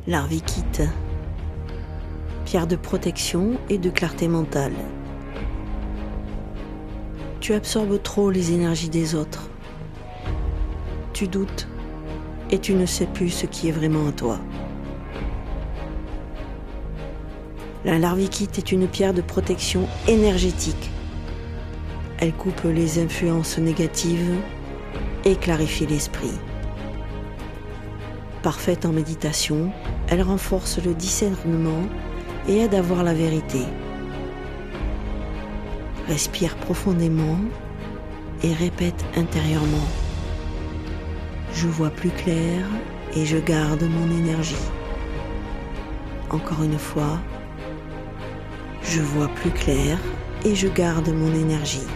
Larvikite, pierre de protection et de clarté mentale. Tu absorbes trop les énergies des autres. Tu doutes et tu ne sais plus ce qui est vraiment à toi. La larvikite est une pierre de protection énergétique. Elle coupe les influences négatives et clarifie l'esprit. Parfaite en méditation, elle renforce le discernement et aide à voir la vérité. Respire profondément et répète intérieurement. Je vois plus clair et je garde mon énergie. Encore une fois, je vois plus clair et je garde mon énergie.